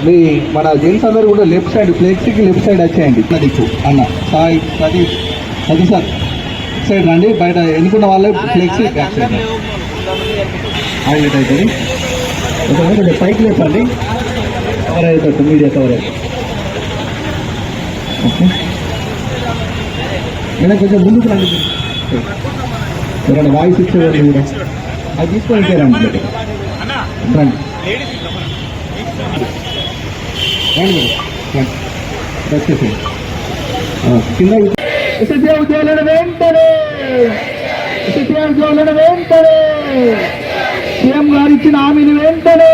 మీ మన జెంట్స్ అందరూ కూడా లెఫ్ట్ సైడ్ ఫ్లెక్సీకి లెఫ్ట్ సైడ్ వచ్చేయండి. దిక్కు అన్న సాయి అది సార్ సైడ్ రండి. బయట ఎన్నుకున్న వాళ్ళే ఫ్లెక్సీ బ్యాక్ సైడ్ హైలైట్ అవుతుంది. కొంచెం పైకి లేపండి. కవర్ అవుతుంది, మీడియా కవర్ అవుతుంది. ఓకే, నేను కొంచెం ముందుకు రండి. ఎవరైనా వాయిస్ ఇచ్చేవాళ్ళు కూడా అది తీసుకొని రండి. రండి వచ్చేసి కింద ఎస్ఎస్ఏ ఉద్యోగులను వెంటనే సీఎం గారు ఇచ్చిన హామీని వెంటనే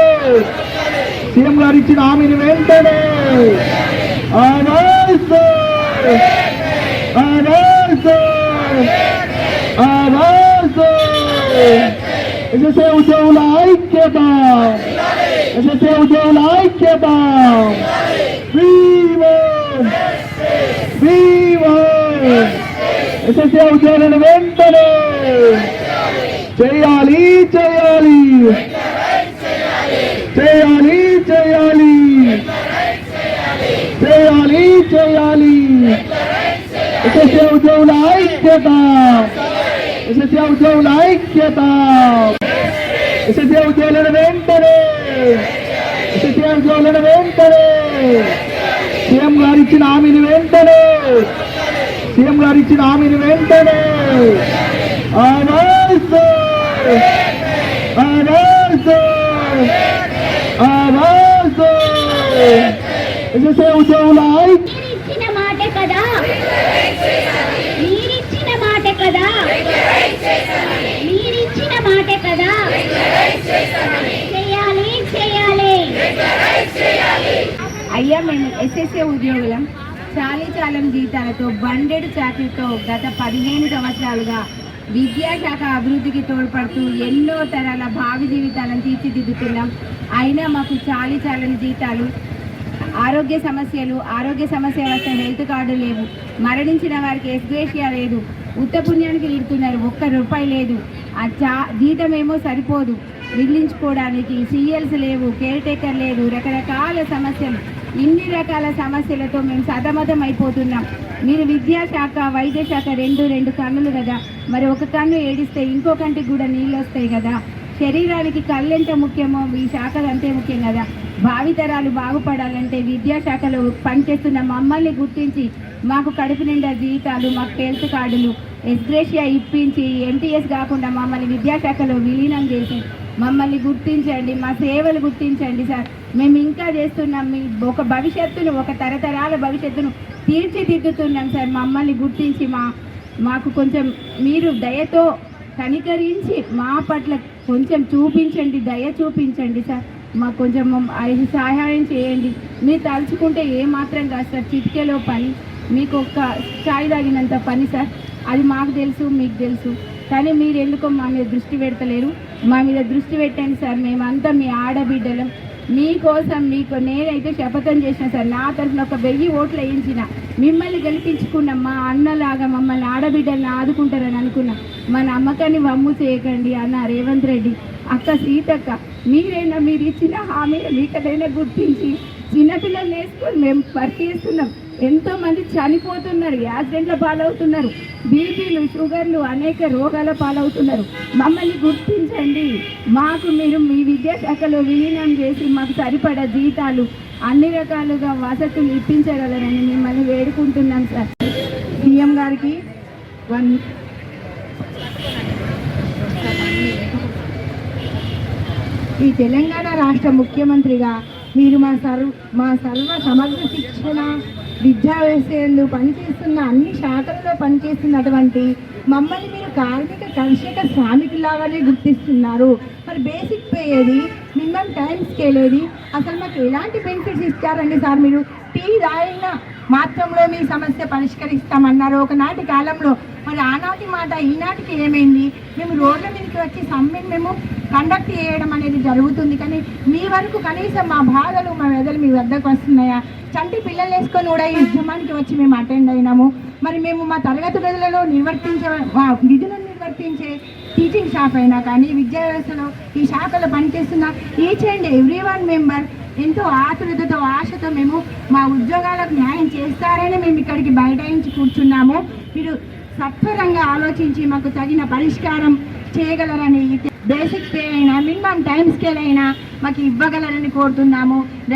ఎస్ఎస్ఏ ఉద్యోగుల ఐక్యత, ఎస్ఎస్ఏ ఉద్యోగుల ఐక్యత. ఎస్ఎస్ఏ ఉద్యోగులను వెంటనే చేయాలి. ఎస్ఎస్ఏ ఉద్యోగుల ఐక్యత, ఎస్ఎస్ఏ ఉద్యోగుల ఐక్యత. ఎస్ఎస్ఏ ఉద్యోగులను వెంటనే సీఎం గారు ఇచ్చిన హామీని వెంటనే ఎస్ఎస్ఏ ఉద్యోగుల ఇచ్చిన మాటే కదా, మీరిచ్చిన మాటే కదా, చేయాలి. అయ్యా, మేము ఎస్ఎస్ఏ ఉద్యోగులం చాలీచాలం జీతాలతో బండెడు చాకరీతో గత 15 సంవత్సరాలుగా విద్యాశాఖ అభివృద్ధికి తోడ్పడుతూ ఎన్నో తరాల భావి జీవితాలను తీర్చిదిద్దుతున్నాం. అయినా మాకు చాలీచాలని జీతాలు, ఆరోగ్య సమస్య వస్తే హెల్త్ కార్డు లేవు, మరణించిన వారికి ఎస్గ్రేషియా లేదు, ఉత్తపుణ్యానికి ఇడుతున్నారు, ₹1 లేదు. ఆ జీతమేమో సరిపోదు మిగిలించుకోవడానికి, సీఎల్స్ లేవు, కేర్ టేకర్ లేదు, రకరకాల సమస్యలు. ఇన్ని రకాల సమస్యలతో మేము సతమతం అయిపోతున్నాం. మీరు విద్యాశాఖ, వైద్య శాఖ రెండు కన్నులు కదా, మరి ఒక కన్ను ఏడిస్తే ఇంకో కంటికి కూడా నీళ్ళు వస్తాయి కదా. శరీరానికి కళ్ళు ఎంత ముఖ్యమో ఈ శాఖ అంతే ముఖ్యం కదా. భావితరాలు బాగుపడాలంటే విద్యాశాఖలో పనిచేస్తున్న మమ్మల్ని గుర్తించి మాకు కడుపు నిండా జీతాలు, మాకు హెల్త్ కార్డులు, ఎస్గ్రేషియా ఇప్పించి ఎంటీఎస్ కాకుండా మమ్మల్ని విద్యాశాఖలో విలీనం చేసి మమ్మల్ని గుర్తించండి, మా సేవలు గుర్తించండి సార్. మేము ఇంకా చేస్తున్నాం, మీ ఒక భవిష్యత్తును, ఒక తరతరాల భవిష్యత్తును తీర్చిదిద్దుతున్నాం సార్. మమ్మల్ని గుర్తించి మాకు కొంచెం మీరు దయతో కనికరించి మా పట్ల కొంచెం చూపించండి, దయ చూపించండి సార్. మాకు కొంచెం సహాయం చేయండి. మీరు తలుచుకుంటే ఏమాత్రం కాదు సార్, చిటికెలో పని, మీకు ఒక్క ఛాయ్ తాగినంత పని సార్. అది మాకు తెలుసు, మీకు తెలుసు. కానీ మీరు ఎందుకో మా మీద దృష్టి పెడతలేరు. మా మీద దృష్టి పెట్టండి సార్. మేమంతా మీ ఆడబిడ్డలం. మీకోసం నేనైతే శపథం చేసిన సార్. నా తరఫున 1000 ఓట్లు వేయించిన, మిమ్మల్ని గెలిపించుకున్నాం. మా అన్నలాగా మమ్మల్ని ఆడబిడ్డల్ని ఆదుకుంటారని అనుకున్నాం. మా నమ్మకాన్ని వమ్ము చేయకండి అన్న రేవంత్ రెడ్డి, అక్క సీతక్క. మీరు ఇచ్చిన హామీని మీకదైనా గుర్తించి చిన్నపిల్లలు వేసుకొని మేము వర్క్ చేస్తున్నాం. ఎంతోమంది చనిపోతున్నారు, యాక్సిడెంట్ల పాలవుతున్నారు, బీపీలు, షుగర్లు, అనేక రోగాల పాలవుతున్నారు. మమ్మల్ని గుర్తించండి. మాకు మీరు మీ విద్యాశాఖలో విలీనం చేసి మాకు సరిపడా జీతాలు, అన్ని రకాలుగా వసతులు ఇప్పించగలరని మిమ్మల్ని వేడుకుంటున్నాం సార్. సీఎం గారికి ఈ తెలంగాణ రాష్ట్ర ముఖ్యమంత్రిగా మీరు మా సర్వ సమగ్ర శిక్షణ విద్యా వ్యవస్థలో పనిచేస్తున్న అన్ని శాఖల్లో పనిచేస్తున్నటువంటి మమ్మల్ని మీరు కార్మిక కర్షక శ్రామికులాగానే గుర్తిస్తున్నారు. మరి బేసిక్ పే ఏది, మినిమం టైం స్కేల్ ఏది, అసలు మాకు ఎలాంటి బెనిఫిట్స్ ఇస్తారండి సార్? మీరు టీ రాయిన మాత్రంలో మీ సమస్య పరిష్కరిస్తామన్నారు ఒకనాటి కాలంలో. మరి ఆనాటి మాట ఈనాటికి ఏమైంది? మేము రోడ్ల మీదకి వచ్చి సమ్మెను మేము కండక్ట్ చేయడం అనేది జరుగుతుంది, కానీ మీ వరకు కనీసం మా బాధలు, మా వెదలు మీ వద్దకు వస్తున్నాయా? చంటి పిల్లలు వేసుకొని కూడా ఈ ఉద్యమానికి వచ్చి మేము అటెండ్ అయినాము. మరి మేము మా తరగతి గదులలో విధులను నిర్వర్తించే టీచింగ్ స్టాఫ్ అయినా కానీ విద్యా వ్యవస్థలో ఈ శాఖలో పనిచేస్తున్న each and every one member ఎంతో ఆతురతతో ఆశతో మేము మా ఉద్యోగాలకు న్యాయం చేస్తారని మేము ఇక్కడికి బైఠాయించి కూర్చున్నాము. మీరు సత్వరంగా ఆలోచించి మాకు తగిన పరిష్కారం చేయగలరని, బేసిక్ పే అయినా మినిమం టైం స్కేల్ అయినా మాకు ఇవ్వగలరని కోరుతున్నాము.